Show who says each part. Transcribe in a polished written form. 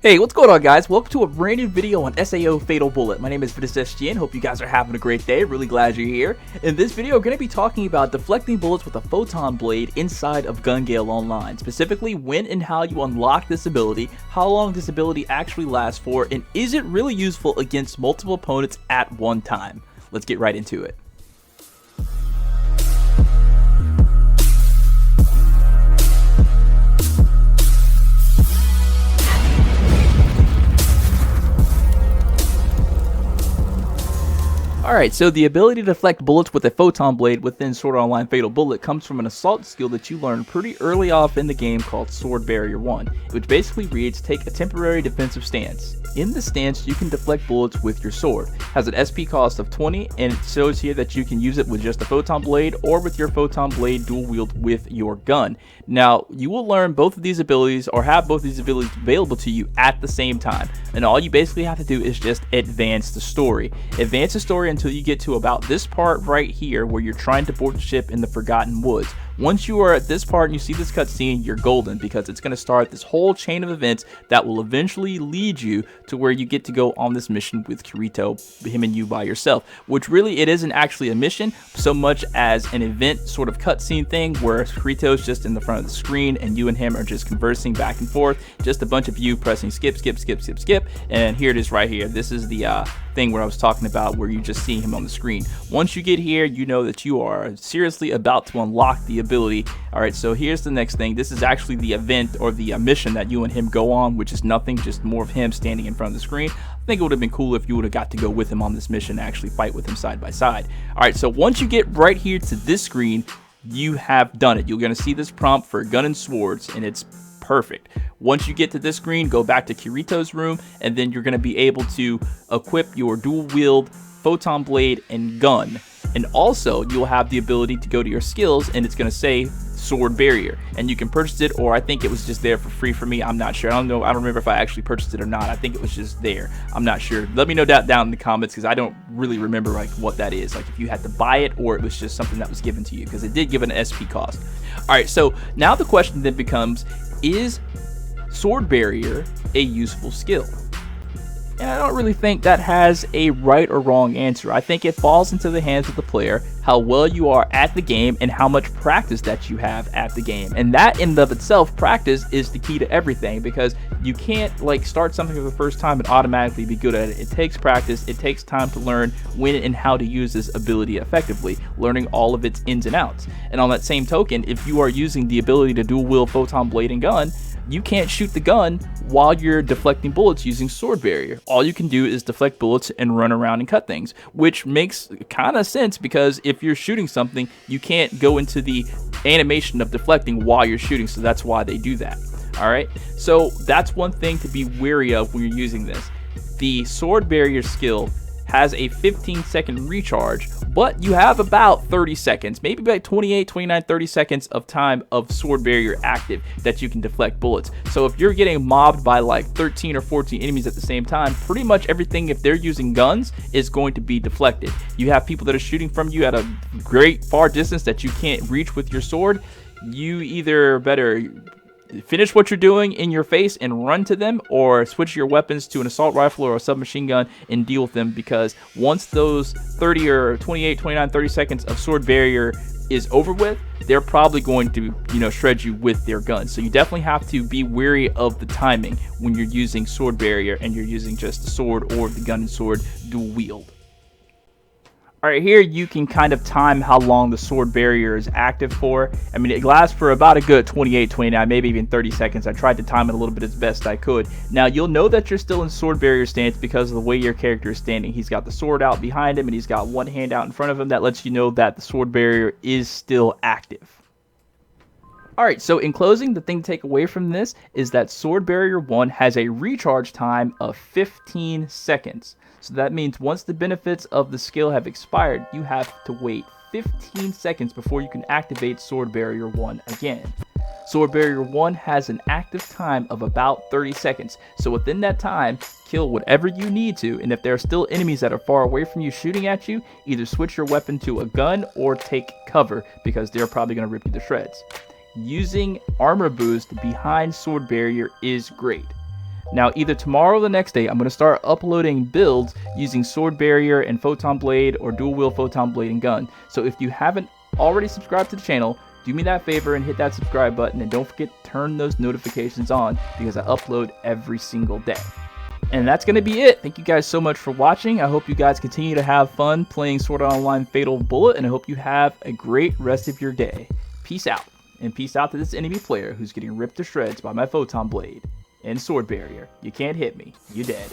Speaker 1: Hey, what's going on, guys? Welcome to a brand new video on SAO Photon Bullet. My name is Ventus. Hope you guys are having a great day. Really glad you're here. In this video, we're going to be talking about deflecting bullets with a Photon Blade inside of Gun Gale Online. Specifically, when and how you unlock this ability, how long this ability actually lasts for, and is it really useful against multiple opponents at one time? Let's get right into it. Alright, so the ability to deflect bullets with a Photon Blade within Sword Art Online Fatal Bullet comes from an assault skill that you learned pretty early off in the game called Sword Barrier 1, which basically reads, take a temporary defensive stance. In the stance, you can deflect bullets with your sword. It has an SP cost of 20, and it shows here that you can use it with just a Photon Blade or with your Photon Blade dual wield with your gun. Now, you will learn both of these abilities or have both of these abilities available to you at the same time, and all you basically have to do is just advance the story. Advance the story until you get to about this part right here where you're trying to board the ship in the Forgotten Woods. Once you are at this part and you see this cutscene, you're golden, because it's going to start this whole chain of events that will eventually lead you to where you get to go on this mission with Kirito, him and you by yourself, which really it isn't actually a mission so much as an event sort of cutscene thing where Kirito's just in the front of the screen and you and him are just conversing back and forth, just a bunch of you pressing skip, skip, skip, skip, skip, and here it is right here. This is the thing where I was talking about where you just see him on the screen. Once you get here, you know that you are seriously about to unlock the ability. Alright, so here's the next thing. This is actually the event or the mission that you and him go on, which is nothing, just more of him standing in front of the screen. I think it would have been cool if you would have got to go with him on this mission and actually fight with him side by side. Alright, so once you get right here to this screen, you have done it. You're going to see this prompt for gun and swords, and it's perfect. Once you get to this screen, go back to Kirito's room, and then you're going to be able to equip your dual wield Photon Blade and gun. And also, you'll have the ability to go to your skills, and it's going to say Sword Barrier, and you can purchase it, or I think it was just there for free for me. I'm not sure. I don't know. I don't remember if I actually purchased it or not. I think it was just there. I'm not sure. Let me know that down in the comments, because I don't really remember like what that is, like if you had to buy it or it was just something that was given to you, because it did give an SP cost. All right, so now the question then becomes, is Sword Barrier a useful skill? And I don't really think that has a right or wrong answer. I think it falls into the hands of the player, how well you are at the game and how much practice that you have at the game. And that in and of itself, practice is the key to everything, because you can't like start something for the first time and automatically be good at it. It takes practice. It takes time to learn when and how to use this ability effectively, learning all of its ins and outs. And on that same token, if you are using the ability to dual wield Photon Blade and gun, you can't shoot the gun while you're deflecting bullets using Sword Barrier. All you can do is deflect bullets and run around and cut things, which makes kind of sense, because if you're shooting something, you can't go into the animation of deflecting while you're shooting, so that's why they do that. Alright, so that's one thing to be wary of when you're using this. The Sword Barrier skill has a 15-second recharge, but you have about 30 seconds, maybe about 28, 29, 30 seconds of time of Sword Barrier active that you can deflect bullets. So if you're getting mobbed by like 13 or 14 enemies at the same time, pretty much everything, if they're using guns, is going to be deflected. You have people that are shooting from you at a great far distance that you can't reach with your sword. You either better finish what you're doing in your face and run to them, or switch your weapons to an assault rifle or a submachine gun and deal with them, because once those 30 or 28, 29, 30 seconds of Sword Barrier is over with, they're probably going to, shred you with their guns. So you definitely have to be wary of the timing when you're using Sword Barrier and you're using just the sword or the gun and sword dual wield. Alright, here you can kind of time how long the Sword Barrier is active for. I mean, it lasts for about a good 28, 29, maybe even 30 seconds. I tried to time it a little bit as best I could. Now, you'll know that you're still in Sword Barrier stance because of the way your character is standing. He's got the sword out behind him, and he's got one hand out in front of him. That lets you know that the Sword Barrier is still active. Alright, so in closing, the thing to take away from this is that Sword Barrier 1 has a recharge time of 15 seconds. So that means once the benefits of the skill have expired, you have to wait 15 seconds before you can activate Sword Barrier 1 again. Sword Barrier 1 has an active time of about 30 seconds, so within that time, kill whatever you need to, and if there are still enemies that are far away from you shooting at you, either switch your weapon to a gun or take cover, because they're probably going to rip you to shreds. Using armor boost behind Sword Barrier is great. Now, either tomorrow or the next day, I'm going to start uploading builds using Sword Barrier and Photon Blade, or Dual Wield Photon Blade and Gun. So if you haven't already subscribed to the channel, do me that favor and hit that subscribe button, and don't forget to turn those notifications on because I upload every single day. And that's going to be it. Thank you guys so much for watching. I hope you guys continue to have fun playing Sword Art Online Fatal Bullet, and I hope you have a great rest of your day. Peace out. And peace out to this enemy player who's getting ripped to shreds by my Photon Blade and Sword Barrier. You can't hit me. You dead.